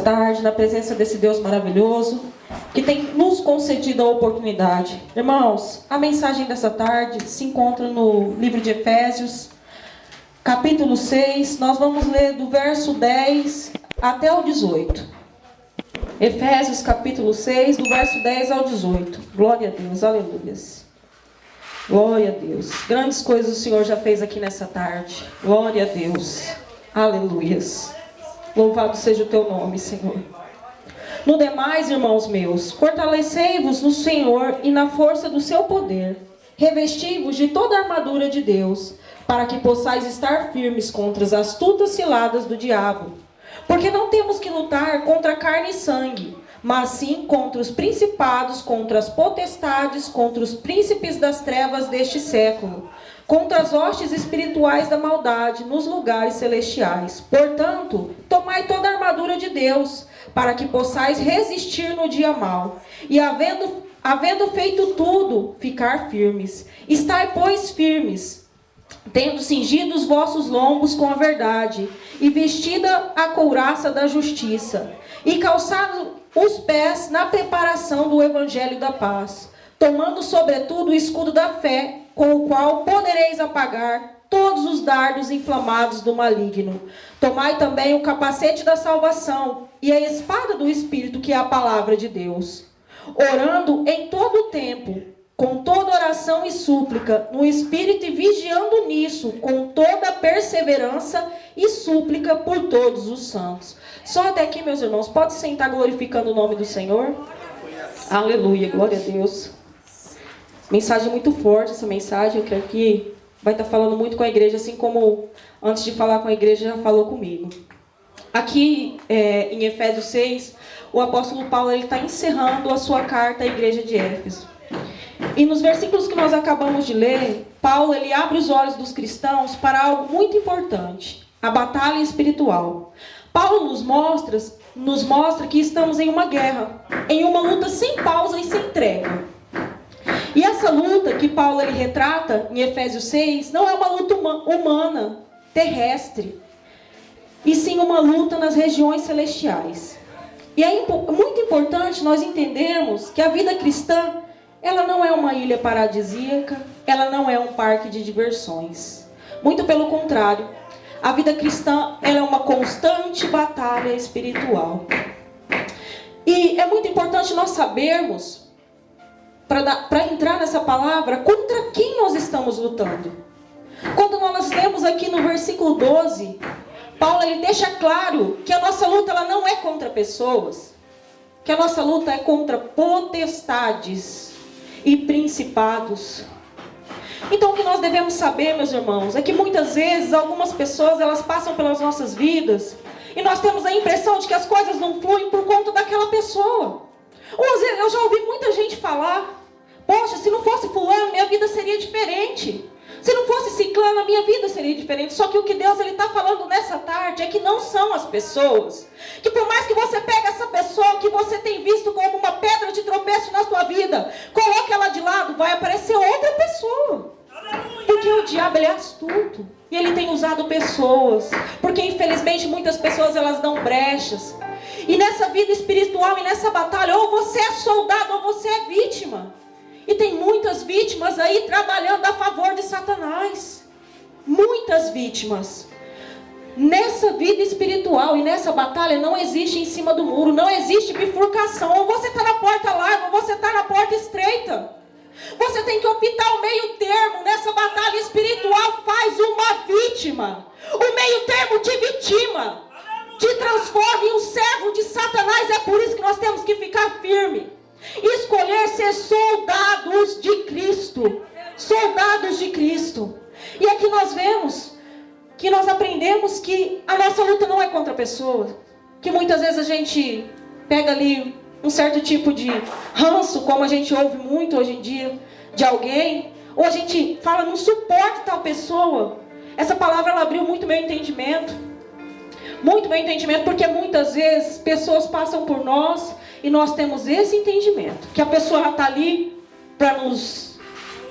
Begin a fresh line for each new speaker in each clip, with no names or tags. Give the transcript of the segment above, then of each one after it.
Tarde, na presença desse Deus maravilhoso, que tem nos concedido a oportunidade. Irmãos, a mensagem dessa tarde se encontra no livro de Efésios, capítulo 6, nós vamos ler do verso 10 até o 18. Efésios, capítulo 6, do verso 10 ao 18. Glória a Deus, aleluias. Glória a Deus. Grandes coisas o Senhor já fez aqui nessa tarde. Glória a Deus, aleluias. Louvado seja o teu nome, Senhor. No demais, irmãos meus, fortalecei-vos no Senhor e na força do seu poder. Revesti-vos de toda a armadura de Deus, para que possais estar firmes contra as astutas ciladas do diabo. Porque não temos que lutar contra carne e sangue, mas sim contra os principados, contra as potestades, contra os príncipes das trevas deste século, contra as hostes espirituais da maldade nos lugares celestiais. Portanto, tomai toda a armadura de Deus, para que possais resistir no dia mau, e havendo feito tudo, ficar firmes. Estai, pois, firmes, tendo cingido os vossos lombos com a verdade, e vestida a couraça da justiça, e calçado os pés na preparação do evangelho da paz, tomando sobretudo o escudo da fé, com o qual podereis apagar todos os dardos inflamados do maligno. Tomai também o capacete da salvação e a espada do Espírito, que é a palavra de Deus, orando em todo o tempo, com toda oração e súplica, no Espírito, e vigiando nisso, com toda perseverança e súplica por todos os santos. Só até aqui, meus irmãos. Pode sentar glorificando o nome do Senhor? Aleluia, glória a Deus. Mensagem muito forte, essa mensagem. Eu creio que vai estar falando muito com a igreja, assim como antes de falar com a igreja já falou comigo. Aqui em Efésios 6, o apóstolo Paulo está encerrando a sua carta à igreja de Éfeso. E nos versículos que nós acabamos de ler, Paulo ele abre os olhos dos cristãos para algo muito importante: a batalha espiritual. Paulo nos mostra que estamos em uma guerra, em uma luta sem pausa e sem trégua. E essa luta que Paulo ele retrata em Efésios 6 não é uma luta humana, terrestre, e sim uma luta nas regiões celestiais. E é muito importante nós entendermos que a vida cristã, ela não é uma ilha paradisíaca, ela não é um parque de diversões. Muito pelo contrário, a vida cristã ela é uma constante batalha espiritual. E é muito importante nós sabermos, para entrar nessa palavra, contra quem nós estamos lutando. Quando nós lemos aqui no versículo 12, Paulo ele deixa claro que a nossa luta ela não é contra pessoas, que a nossa luta é contra potestades e principados. Então o que nós devemos saber, meus irmãos, é que muitas vezes algumas pessoas elas passam pelas nossas vidas e nós temos a impressão de que as coisas não fluem por conta daquela pessoa. Eu já ouvi muita gente falar: poxa, se não fosse fulano, minha vida seria diferente. Se não fosse ciclano, a minha vida seria diferente. Só que o que Deus está falando nessa tarde é que não são as pessoas. Que por mais que você pegue essa pessoa que você tem visto como uma pedra de tropeço na sua vida, coloque ela de lado, vai aparecer outra pessoa. Porque o diabo ele é astuto. E ele tem usado pessoas. Porque infelizmente muitas pessoas elas dão brechas. E nessa vida espiritual e nessa batalha, ou você é soldado ou você é vítima. E tem muitas vítimas aí trabalhando a favor de Satanás. Muitas vítimas. Nessa vida espiritual e nessa batalha não existe em cima do muro, não existe bifurcação. Ou você está na porta larga ou você está na porta estreita. Você tem que optar o meio termo. Nessa batalha espiritual faz uma vítima. O meio termo te vitima, te transforma em um servo de Satanás. É por isso que nós temos que ficar firme. Escolher ser soldados de Cristo. Soldados de Cristo. E aqui nós vemos que nós aprendemos que a nossa luta não é contra pessoas. Que muitas vezes a gente pega ali um certo tipo de ranço, como a gente ouve muito hoje em dia, de alguém. Ou a gente fala, não suporta tal pessoa. Essa palavra ela abriu muito meu entendimento. Muito meu entendimento, porque muitas vezes pessoas passam por nós e nós temos esse entendimento, que a pessoa está ali para nos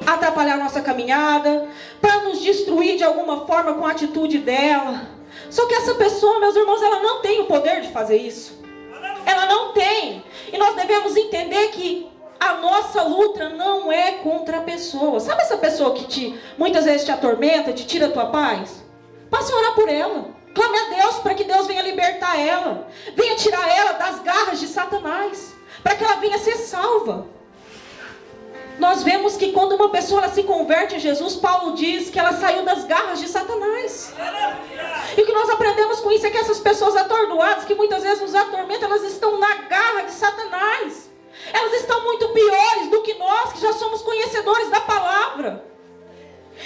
atrapalhar a nossa caminhada, para nos destruir de alguma forma com a atitude dela. Só que essa pessoa, meus irmãos, ela não tem o poder de fazer isso. Ela não tem. E nós devemos entender que a nossa luta não é contra a pessoa. Sabe essa pessoa que muitas vezes te atormenta, te tira a tua paz? Passe a orar por ela. Clame a Deus para que Deus venha libertar ela. Venha tirar ela das garras de Satanás. Para que ela venha ser salva. Nós vemos que quando uma pessoa ela se converte a Jesus, Paulo diz que ela saiu das garras de Satanás. E o que nós aprendemos com isso é que essas pessoas atordoadas, que muitas vezes nos atormentam, elas estão na garra de Satanás. Elas estão muito piores do que nós, que já somos conhecedores da palavra.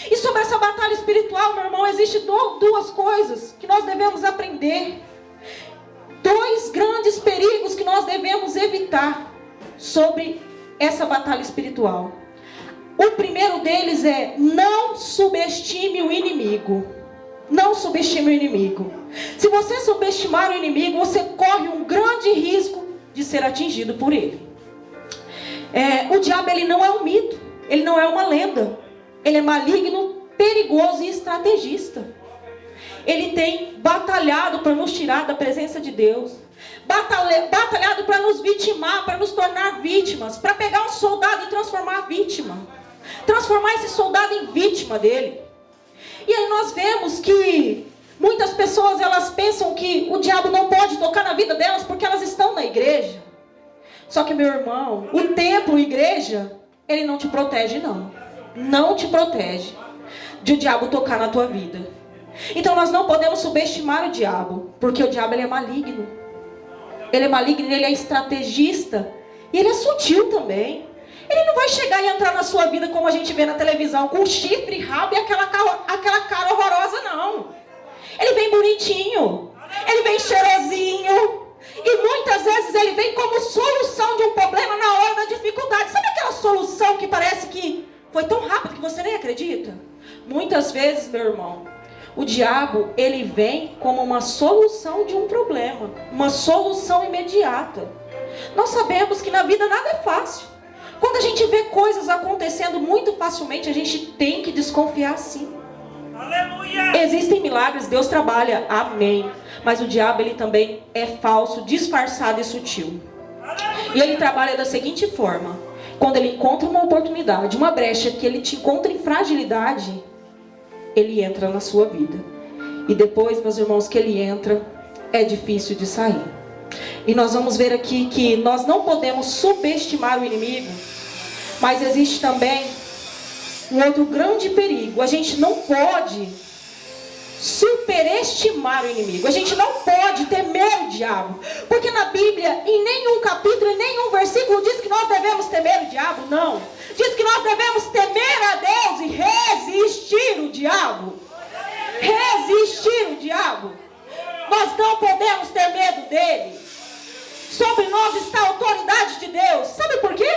E sobre essa batalha espiritual, meu irmão, existem duas coisas que nós devemos aprender. Dois grandes perigos que nós devemos evitar sobre essa batalha espiritual. O primeiro deles é: não subestime o inimigo. Não subestime o inimigo. Se você subestimar o inimigo, você corre um grande risco de ser atingido por ele. O diabo, ele não é um mito, ele não é uma lenda. Ele é maligno, perigoso e estrategista. Ele tem batalhado para nos tirar da presença de Deus. Batalhado para nos vitimar, para nos tornar vítimas. Para pegar um soldado e transformar a vítima. Transformar esse soldado em vítima dele. E aí nós vemos que muitas pessoas, elas pensam que o diabo não pode tocar na vida delas porque elas estão na igreja. Só que, meu irmão, o templo, a igreja, ele não te protege, não. Não te protege de o diabo tocar na tua vida. Então nós não podemos subestimar o diabo, porque o diabo, ele é maligno. Ele é maligno, ele é estrategista. E ele é sutil também. Ele não vai chegar e entrar na sua vida como a gente vê na televisão, com chifre, rabo e aquela cara horrorosa, não. Ele vem bonitinho. Ele vem cheirosinho. E muitas vezes ele vem como solução de um problema na hora da dificuldade. Sabe aquela solução que parece que foi tão rápido que você nem acredita? Muitas vezes, meu irmão, o diabo, ele vem como uma solução de um problema. Uma solução imediata. Nós sabemos que na vida nada é fácil. Quando a gente vê coisas acontecendo muito facilmente, a gente tem que desconfiar sim. Aleluia! Existem milagres, Deus trabalha, amém. Mas o diabo, ele também é falso, disfarçado e sutil. Aleluia! E ele trabalha da seguinte forma: quando ele encontra uma oportunidade, uma brecha que ele te encontra em fragilidade, ele entra na sua vida. E depois, meus irmãos, que ele entra, é difícil de sair. E nós vamos ver aqui que nós não podemos subestimar o inimigo, mas existe também um outro grande perigo. A gente não pode superestimar o inimigo. A gente não pode temer o diabo. Porque na Bíblia, em nenhum capítulo, em nenhum versículo diz que nós devemos temer o diabo. Não. Diz que nós devemos temer a Deus e resistir o diabo. Resistir o diabo. Nós não podemos ter medo dele. Sobre nós está a autoridade de Deus. Sabe por quê?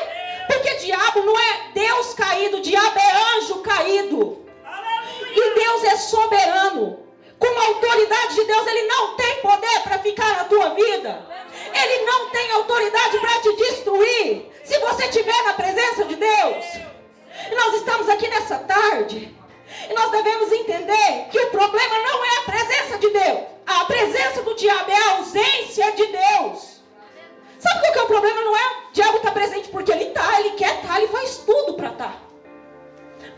Porque diabo não é Deus caído, diabo é anjo caído. E Deus é soberano. Com a autoridade de Deus, ele não tem poder para ficar na tua vida. Ele não tem autoridade para te destruir, se você estiver na presença de Deus. E nós estamos aqui nessa tarde, e nós devemos entender que o problema não é a presença de Deus. A presença do diabo é a ausência de Deus. Sabe qual que é o problema? Não é o diabo estar presente porque ele está, ele quer estar, ele faz tudo para estar.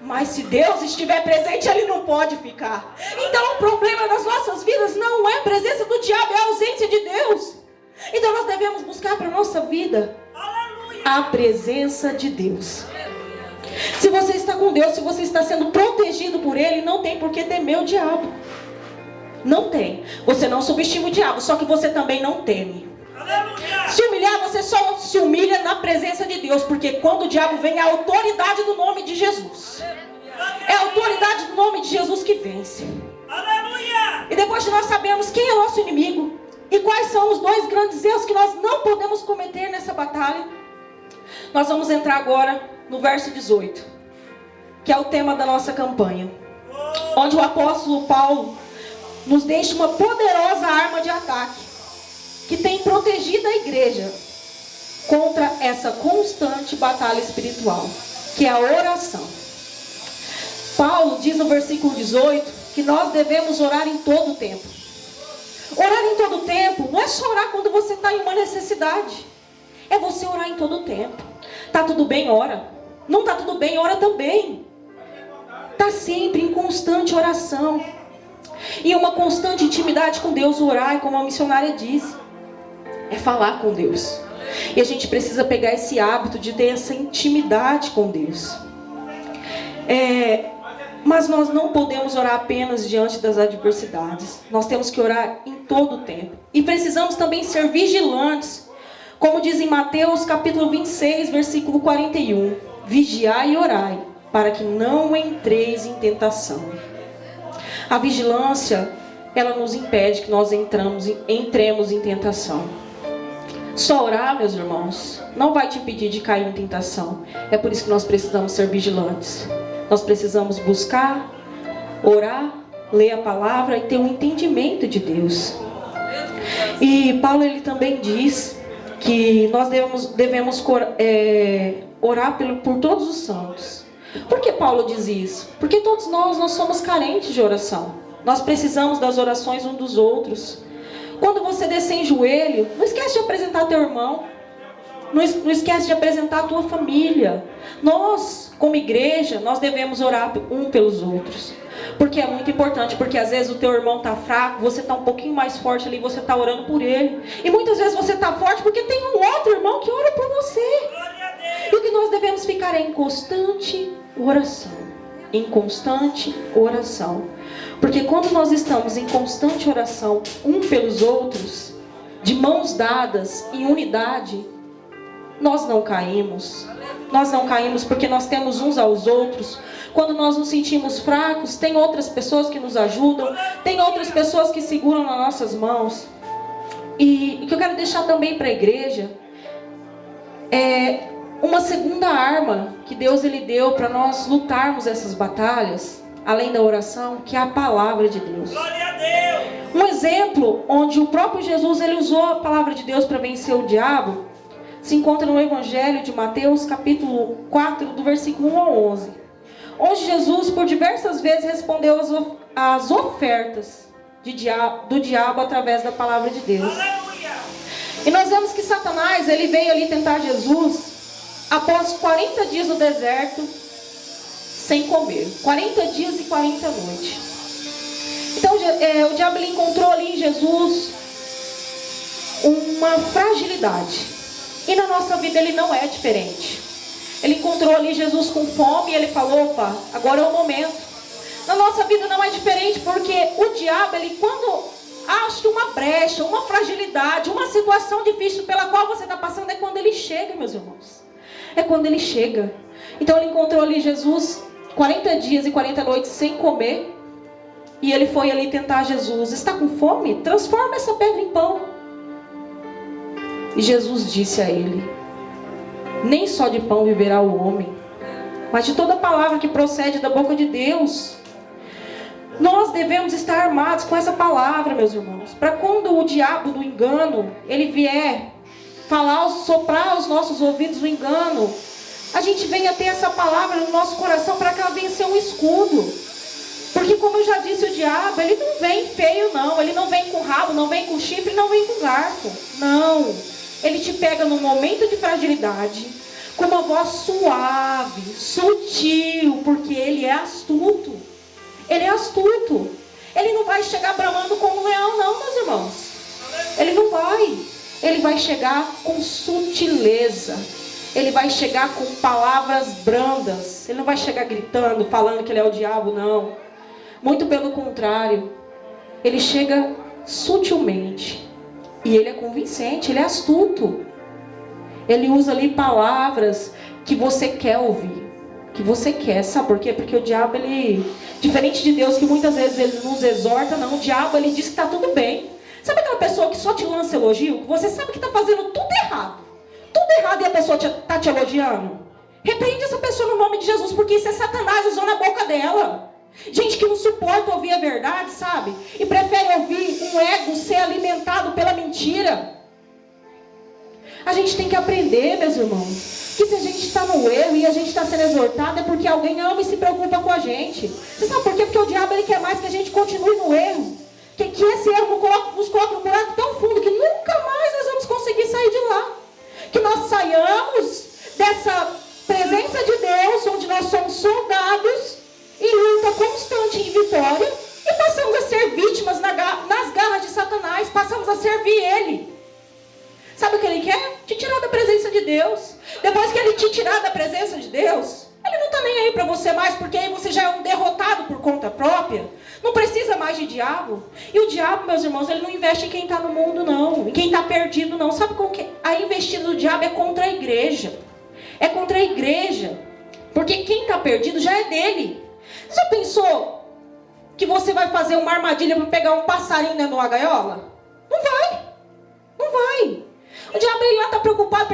Mas se Deus estiver presente, ele não pode ficar. Então o problema das nossas vidas não é a presença do diabo, é a ausência de Deus. Então nós devemos buscar para a nossa vida a presença de Deus. Se você está com Deus, se você está sendo protegido por Ele, não tem por que temer o diabo. Não tem. Você não subestima o diabo, só que você também não teme. Se humilhar, você só se humilha na presença de Deus, porque quando o diabo vem, é a autoridade do nome de Jesus. É a autoridade do nome de Jesus que vence. E depois de nós sabermos quem é o nosso inimigo e quais são os dois grandes erros que nós não podemos cometer nessa batalha, nós vamos entrar agora no verso 18, que é o tema da nossa campanha, onde o apóstolo Paulo nos deixa uma poderosa arma de ataque que tem protegido a igreja contra essa constante batalha espiritual, que é a oração. Paulo diz no versículo 18 que nós devemos orar em todo o tempo. Orar em todo tempo não é só orar quando você está em uma necessidade. É você orar em todo tempo. Tá tudo bem, ora. Não tá tudo bem, ora também. Tá sempre em constante oração. E uma constante intimidade com Deus. Orar, como a missionária disse, é falar com Deus. E a gente precisa pegar esse hábito de ter essa intimidade com Deus. Mas nós não podemos orar apenas diante das adversidades. Nós temos que orar em todo o tempo. E precisamos também ser vigilantes. Como diz em Mateus capítulo 26, versículo 41. Vigiai e orai, para que não entreis em tentação. A vigilância, ela nos impede que nós entremos em tentação. Só orar, meus irmãos, não vai te impedir de cair em tentação. É por isso que nós precisamos ser vigilantes. Nós precisamos buscar, orar, ler a palavra e ter um entendimento de Deus. E Paulo, ele também diz que nós devemos orar por todos os santos. Por que Paulo diz isso? Porque todos nós somos carentes de oração. Nós precisamos das orações uns dos outros. Quando você descer em joelho, não esquece de apresentar teu irmão. Não esquece de apresentar a tua família. Nós, como igreja, nós devemos orar um pelos outros. Porque é muito importante, porque às vezes o teu irmão está fraco, você está um pouquinho mais forte ali, você está orando por ele. E muitas vezes você está forte porque tem um outro irmão que ora por você. E o que nós devemos ficar é em constante oração. Em constante oração. Porque quando nós estamos em constante oração um pelos outros, de mãos dadas, em unidade, nós não caímos. Nós não caímos porque nós temos uns aos outros. Quando nós nos sentimos fracos, tem outras pessoas que nos ajudam, tem outras pessoas que seguram nas nossas mãos. E o que eu quero deixar também para a igreja é uma segunda arma que Deus ele deu para nós lutarmos essas batalhas, além da oração, que é a palavra de Deus. Um exemplo onde o próprio Jesus ele usou a palavra de Deus para vencer o diabo se encontra no Evangelho de Mateus, capítulo 4, do versículo 1 ao 11. Onde Jesus, por diversas vezes, respondeu às ofertas do diabo através da palavra de Deus. Aleluia! E nós vemos que Satanás, ele veio ali tentar Jesus após 40 dias no deserto, sem comer. 40 dias e 40 noites. Então, o diabo ele encontrou ali em Jesus uma fragilidade. E na nossa vida ele não é diferente. Ele encontrou ali Jesus com fome e ele falou, opa, agora é o momento. Na nossa vida não é diferente, porque o diabo, ele quando acha uma brecha, uma fragilidade, uma situação difícil pela qual você está passando, é quando ele chega, meus irmãos. É quando ele chega. Então ele encontrou ali Jesus 40 dias e 40 noites sem comer. E ele foi ali tentar Jesus. Está com fome? Transforma essa pedra em pão. E Jesus disse a ele, nem só de pão viverá o homem, mas de toda palavra que procede da boca de Deus. Nós devemos estar armados com essa palavra, meus irmãos, para quando o diabo do engano, ele vier soprar aos nossos ouvidos o engano, a gente venha ter essa palavra no nosso coração para que ela venha ser um escudo. Porque como eu já disse, o diabo, ele não vem feio não, ele não vem com rabo, não vem com chifre, não vem com garfo, não. Ele te pega no momento de fragilidade, com uma voz suave, sutil, porque ele é astuto. Ele é astuto. Ele não vai chegar bramando como um leão não, meus irmãos. Ele não vai. Ele vai chegar com sutileza. Ele vai chegar com palavras brandas. Ele não vai chegar gritando, falando que ele é o diabo, não. Muito pelo contrário. Ele chega sutilmente. E ele é convincente, ele é astuto. Ele usa ali palavras que você quer ouvir. Que você quer, sabe por quê? Porque o diabo, ele... Diferente de Deus, que muitas vezes ele nos exorta, não. O diabo, ele diz que está tudo bem. Sabe aquela pessoa que só te lança elogio? Que você sabe que está fazendo tudo errado. Tudo errado e a pessoa está te elogiando. Repreende essa pessoa no nome de Jesus, porque isso é Satanás usando a boca dela. Gente que não suporta ouvir a verdade, sabe? E prefere ouvir um ego ser alimentado pela mentira. A gente tem que aprender, meus irmãos, que se a gente está no erro e a gente está sendo exortado, é porque alguém ama e se preocupa com a gente. Você sabe por quê? Porque o diabo ele quer mais que a gente continue no erro. que esse erro nos coloca num buraco tão fundo que nunca mais nós vamos conseguir sair de lá. Que nós saiamos dessa presença de Deus, onde nós somos soldados, em luta constante em vitória, e passamos a ser vítimas nas garras de Satanás, passamos a servir Ele. Sabe o que Ele quer? Te tirar da presença de Deus. Depois que Ele te tirar da presença de Deus, Ele não está nem aí para você mais, porque aí você já é um derrotado por conta própria. Não precisa mais de diabo. E o diabo, meus irmãos, ele não investe em quem está no mundo, não. Em quem está perdido, não. Sabe qual que é? A investida do diabo é contra a igreja. É contra a igreja. Porque quem está perdido já é dele. Você já pensou que você vai fazer uma armadilha para pegar um passarinho dentro de uma gaiola? Não vai. Não vai. O diabo ele lá está preocupado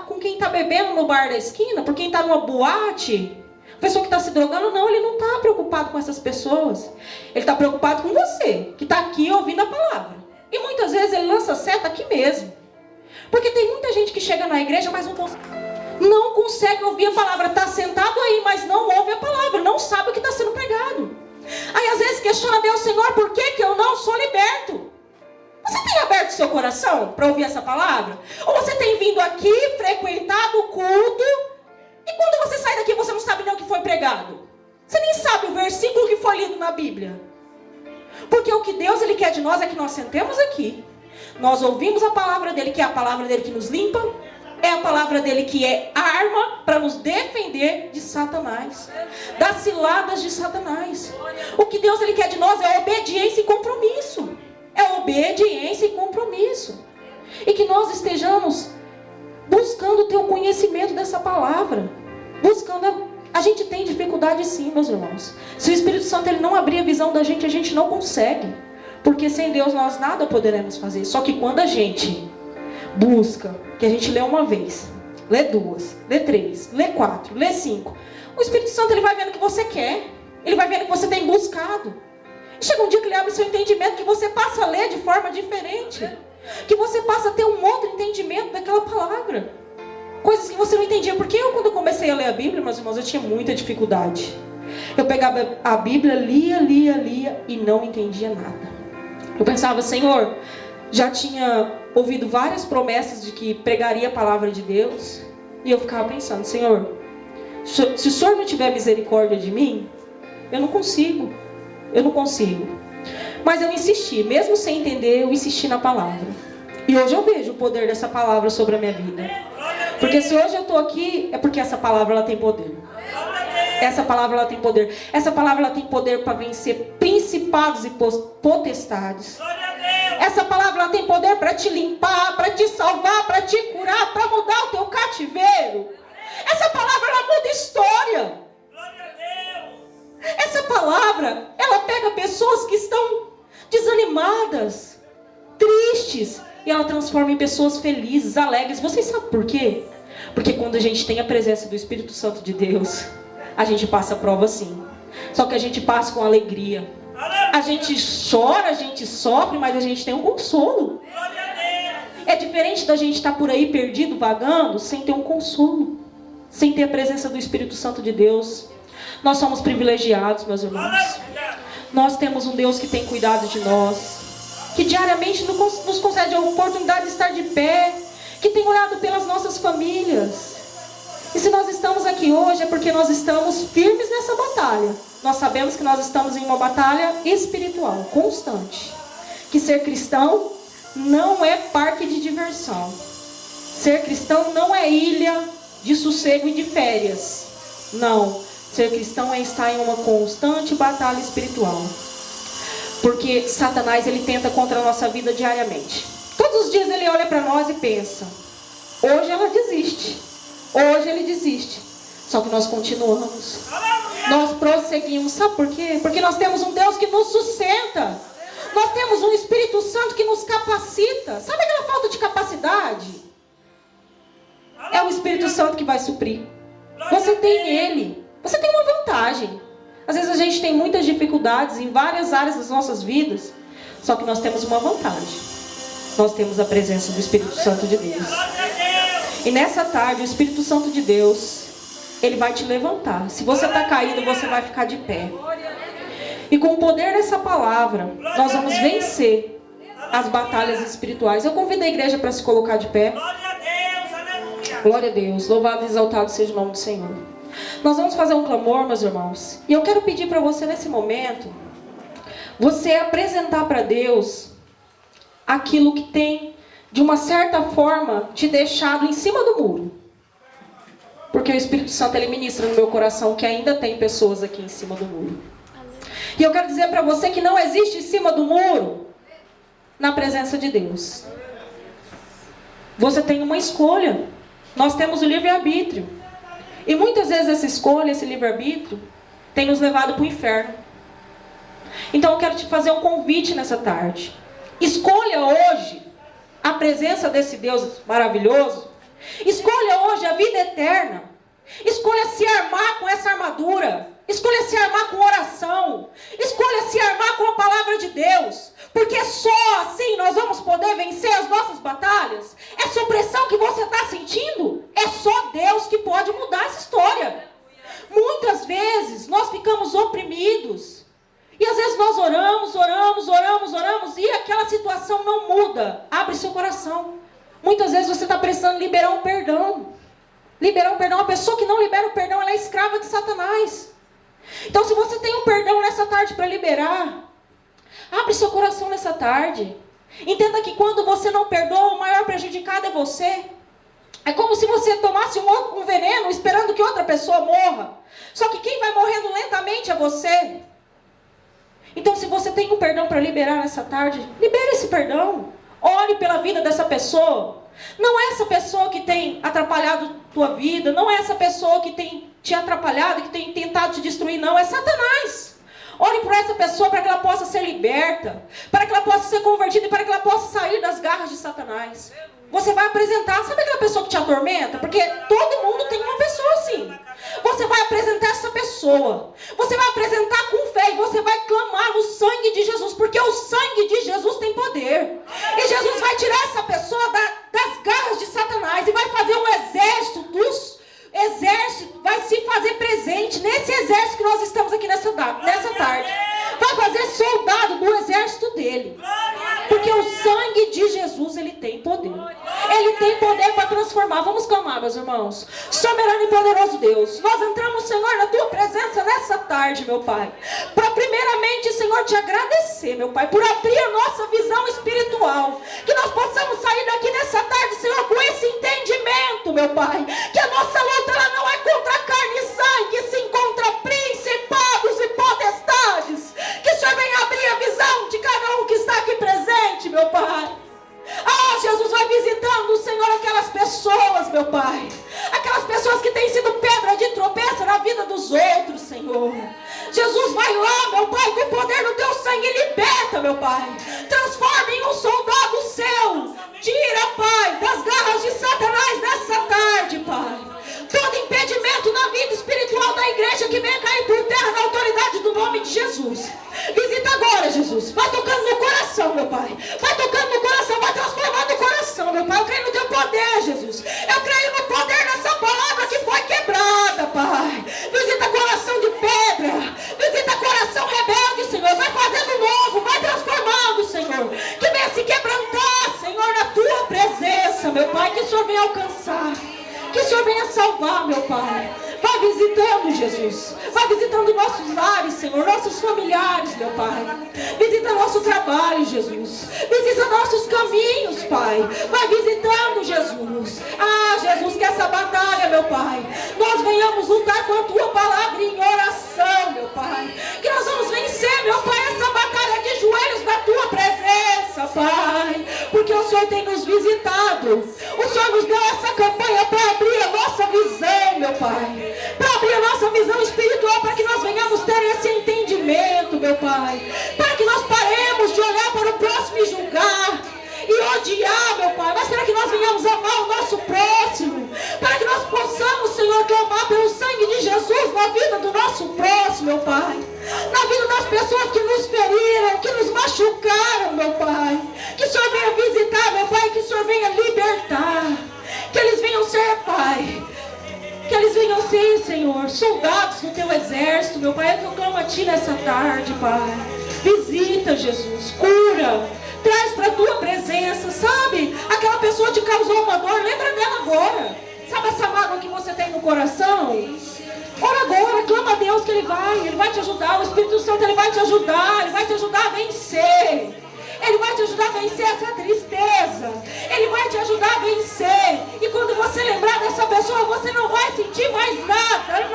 com quem está bebendo no bar da esquina, por quem está numa boate, a pessoa que está se drogando. Não, ele não está preocupado com essas pessoas. Ele está preocupado com você, que está aqui ouvindo a palavra. E muitas vezes ele lança seta aqui mesmo. Porque tem muita gente que chega na igreja, mas não consegue ouvir a palavra. Está sentado aí, mas não ouve a palavra, não sabe o que está sendo pregado. Aí às vezes questiona Deus: Senhor, por que eu não sou liberto? Você tem aberto seu coração para ouvir essa palavra? Ou você tem vindo aqui, frequentado o culto, e quando você sai daqui você não sabe nem o que foi pregado? Você nem sabe o versículo que foi lido na Bíblia. Porque o que Deus ele quer de nós é que nós sentemos aqui, nós ouvimos a palavra dele, que é a palavra dele que nos limpa, é a palavra dele que é arma para nos defender de Satanás, das ciladas de Satanás. O que Deus ele quer de nós é obediência e compromisso. É obediência e compromisso. E que nós estejamos buscando ter o conhecimento dessa palavra. A gente tem dificuldade sim, meus irmãos. Se o Espírito Santo ele não abrir a visão da gente, a gente não consegue. Porque sem Deus nós nada poderemos fazer. Só que quando a gente busca, que a gente lê uma vez, lê duas, lê três, lê quatro, lê cinco, o Espírito Santo ele vai vendo o que você quer. Ele vai vendo o que você tem buscado. Chega um dia que ele abre seu entendimento, que você passa a ler de forma diferente, que você passa a ter um outro entendimento daquela palavra, coisas que você não entendia. Porque eu, quando comecei a ler a Bíblia, meus irmãos, eu tinha muita dificuldade. Eu pegava a Bíblia, lia e não entendia nada. Eu pensava: Senhor, já tinha ouvido várias promessas de que pregaria a palavra de Deus, e eu ficava pensando: Senhor, se o Senhor não tiver misericórdia de mim, eu não consigo. Mas eu insisti, mesmo sem entender, eu insisti na palavra. E hoje eu vejo o poder dessa palavra sobre a minha vida. Porque se hoje eu estou aqui, é porque essa palavra ela tem poder. Essa palavra ela tem poder. Essa palavra ela tem poder para vencer principados e potestades. Essa palavra ela tem poder para te limpar, para te salvar, para te curar, para mudar o teu cativeiro. Essa palavra ela muda história. Essa palavra, ela pega pessoas que estão desanimadas, tristes, e ela transforma em pessoas felizes, alegres. Vocês sabem por quê? Porque quando a gente tem a presença do Espírito Santo de Deus, a gente passa a prova sim. Só que a gente passa com alegria. A gente chora, a gente sofre, mas a gente tem um consolo. É diferente da gente estar por aí perdido, vagando, sem ter um consolo, sem ter a presença do Espírito Santo de Deus. Nós somos privilegiados, meus irmãos. Nós temos um Deus que tem cuidado de nós, que diariamente nos concede a oportunidade de estar de pé, que tem olhado pelas nossas famílias. E se nós estamos aqui hoje é porque nós estamos firmes nessa batalha. Nós sabemos que nós estamos em uma batalha espiritual, constante. Que ser cristão não é parque de diversão. Ser cristão não é ilha de sossego e de férias. Não. Ser cristão é estar em uma constante batalha espiritual. Porque Satanás ele tenta contra a nossa vida diariamente. Todos os dias ele olha para nós e pensa: hoje ela desiste. Hoje ele desiste. Só que nós continuamos. Nós prosseguimos. Sabe por quê? Porque nós temos um Deus que nos sustenta. Nós temos um Espírito Santo que nos capacita. Sabe aquela falta de capacidade? É o Espírito Santo que vai suprir. Você tem ele. Você tem uma vantagem. Às vezes a gente tem muitas dificuldades em várias áreas das nossas vidas. Só que nós temos uma vantagem. Nós temos a presença do Espírito Santo de Deus. E nessa tarde, o Espírito Santo de Deus, ele vai te levantar. Se você está caído, você vai ficar de pé. E com o poder dessa palavra, nós vamos vencer as batalhas espirituais. Eu convido a igreja para se colocar de pé.
Glória a Deus, aleluia.
Glória a Deus, louvado e exaltado seja o nome do Senhor. Nós vamos fazer um clamor, meus irmãos. E eu quero pedir para você nesse momento, você apresentar para Deus aquilo que tem, de uma certa forma, te deixado em cima do muro. Porque o Espírito Santo, ele ministra no meu coração que ainda tem pessoas aqui em cima do muro. E eu quero dizer para você que não existe em cima do muro na presença de Deus. Você tem uma escolha. Nós temos o livre-arbítrio. E muitas vezes essa escolha, esse livre-arbítrio, tem nos levado para o inferno. Então eu quero te fazer um convite nessa tarde. Escolha hoje a presença desse Deus maravilhoso. Escolha hoje a vida eterna. Escolha se armar com essa armadura. Escolha se armar com oração. Escolha se armar com a palavra de Deus. Porque só assim nós vamos poder vencer as nossas batalhas. Essa opressão que você está sentindo, é só Deus que pode mudar essa história. Muitas vezes nós ficamos oprimidos. E às vezes nós oramos e aquela situação não muda. Abre seu coração. Muitas vezes você está precisando liberar um perdão. Liberar um perdão. A pessoa que não libera o perdão, ela é escrava de Satanás. Então se você tem um perdão nessa tarde para liberar, abre seu coração nessa tarde. Entenda que quando você não perdoa, o maior prejudicado é você. É como se você tomasse um veneno esperando que outra pessoa morra. Só que quem vai morrendo lentamente é você. Então se você tem um perdão para liberar nessa tarde, libere esse perdão. Ore pela vida dessa pessoa. Não é essa pessoa que tem atrapalhado a tua vida. Não é essa pessoa que tem te atrapalhado, que tem tentado te destruir. Não, é Satanás. Ore por essa pessoa para que ela possa ser liberta. Para que ela possa ser convertida e para que ela possa sair das garras de Satanás. Você vai apresentar, sabe aquela pessoa que te atormenta? Porque todo mundo tem uma pessoa assim. Você vai apresentar essa pessoa. Você vai apresentar com fé e você vai clamar no sangue de Jesus. Porque o sangue de Jesus tem poder. E Jesus vai tirar essa pessoa das garras de Satanás. E vai fazer um exército vai se fazer presente nesse exército que nós estamos aqui nessa tarde. Vai fazer soldado do exército dele. Porque o sangue de Jesus, ele tem poder. Ele tem poder para transformar. Vamos clamar, meus irmãos. Soberano e poderoso Deus, nós entramos, Senhor, na tua presença nessa tarde, meu Pai. Para primeiramente, Senhor, te agradecer, meu Pai, por abrir a nossa visão espiritual. Que nós possamos sair daqui nessa tarde, Senhor, com esse entendimento, meu Pai. Que a nossa luta, ela não é contra carne e sangue, sim contra principados e potestades. Que o Senhor venha abrir a visão de cada um que está aqui presente, meu Pai. Ah, Jesus, vai visitando, Senhor, aquelas pessoas, meu Pai. Aquelas pessoas que têm sido pedra de tropeço na vida dos outros, Senhor. Jesus, vai lá, meu Pai, com o poder do teu sangue, liberta, meu Pai. Transforma em um soldado seu. Tira, Pai, das garras de Satanás nessa tarde, Pai. Todo impedimento na vida espiritual da igreja que venha cair por terra na autoridade do nome de Jesus. Visita agora, Jesus. Vai tocando no coração, meu Pai. Vai tocando no coração, vai transformando o coração, meu Pai. Eu creio no teu poder, Jesus. Eu creio no poder dessa palavra que foi quebrada, Pai. Visita coração de pedra. Visita coração rebelde, Senhor. Vai fazendo novo, vai transformando, Senhor. Que venha se quebrantar, Senhor, na tua presença, meu Pai. Que o Senhor venha alcançar. Que o Senhor venha salvar, meu Pai. Vai visitando, Jesus. Vai visitando nossos lares, Senhor. Nossos familiares, meu Pai. Visita nosso trabalho, Jesus. Visita nossos caminhos, Pai. Vai visitando, Jesus. Ah, Jesus, que essa batalha, meu Pai, nós venhamos lutar com a tua palavra em oração, meu Pai. Que nós vamos vencer, meu Pai, essa batalha de joelhos na tua presença, Pai. Porque o Senhor tem nos visitado. O Senhor nos deu essa campanha para abrir a nossa visão, meu Pai. Para abrir a nossa visão espiritual, para que nós venhamos ter esse entendimento, meu Pai. Para que nós paremos de olhar para o próximo e julgar e odiar, meu Pai, mas para que nós venhamos amar o nosso próximo, para que nós possamos, Senhor, clamar pelo sangue de Jesus na vida do nosso próximo, meu Pai, na vida das pessoas que nos feriram, que nos machucaram, meu Pai. Que o Senhor venha visitar, meu Pai, que o Senhor venha libertar, que eles venham ser, Pai, que eles venham você, Senhor, soldados do teu exército, meu Pai, eu clamo a Ti nessa tarde, Pai. Visita, Jesus, cura, traz para a Tua presença, sabe? Aquela pessoa te causou uma dor, lembra dela agora. Sabe essa mágoa que você tem no coração? Ora agora, clama a Deus que Ele vai te ajudar. O Espírito Santo, Ele vai te ajudar a vencer. Ele vai te ajudar a vencer essa tristeza. Ele vai te ajudar a vencer. E quando você lembrar dessa pessoa, você não vai sentir mais nada.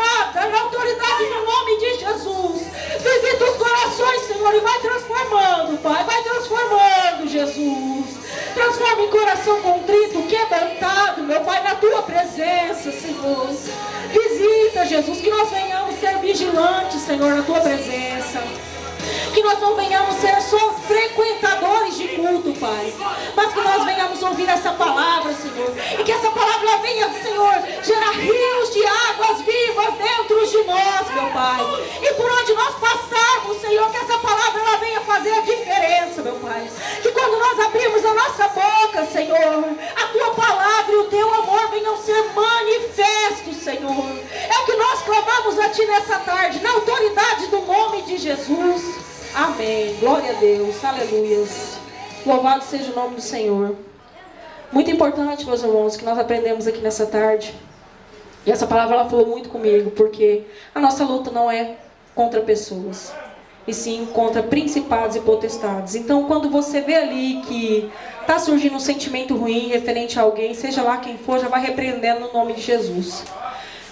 Na autoridade no nome de Jesus. Visita os corações, Senhor, e vai transformando, Pai. Vai transformando, Jesus. Transforma em coração contrito, quebrantado, meu Pai, na Tua presença, Senhor. Visita, Jesus, que nós venhamos ser vigilantes, Senhor, na Tua presença. Que nós não venhamos ser só frequentadores de culto, Pai, mas que nós venhamos ouvir essa palavra, Senhor, e que essa palavra venha, Senhor, gerar rios de águas vivas dentro de nós, meu Pai, e por onde nós passarmos, Senhor, que essa palavra ela venha fazer a diferença, meu Pai, que quando nós abrirmos a nossa boca, Senhor, a Tua palavra e o Teu amor venham ser manifestos, Senhor. É o que nós clamamos a Ti nessa tarde, na autoridade do nome de Jesus. Amém. Glória a Deus. Aleluias. Louvado seja o nome do Senhor. Muito importante, meus irmãos, que nós aprendemos aqui nessa tarde. E essa palavra ela falou muito comigo, porque a nossa luta não é contra pessoas, e sim contra principados e potestades. Então, quando você vê ali que está surgindo um sentimento ruim referente a alguém, seja lá quem for, já vai repreendendo no nome de Jesus.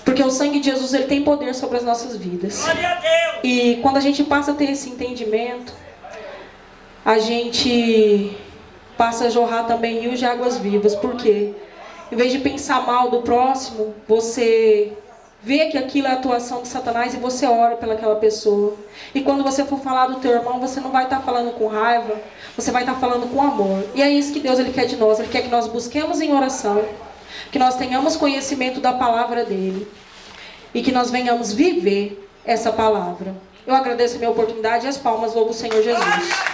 Porque o sangue de Jesus ele tem poder sobre as nossas vidas.
Glória a Deus.
E quando a gente passa a ter esse entendimento, a gente passa a jorrar também rios de águas vivas. Por quê? Em vez de pensar mal do próximo, você vê que aquilo é a atuação de Satanás e você ora pelaquela pessoa. E quando você for falar do teu irmão, você não vai estar falando com raiva, você vai estar falando com amor. E é isso que Deus ele quer de nós. Ele quer que nós busquemos em oração, que nós tenhamos conhecimento da palavra dele e que nós venhamos viver essa palavra. Eu agradeço a minha oportunidade e as palmas, louvo o Senhor Jesus.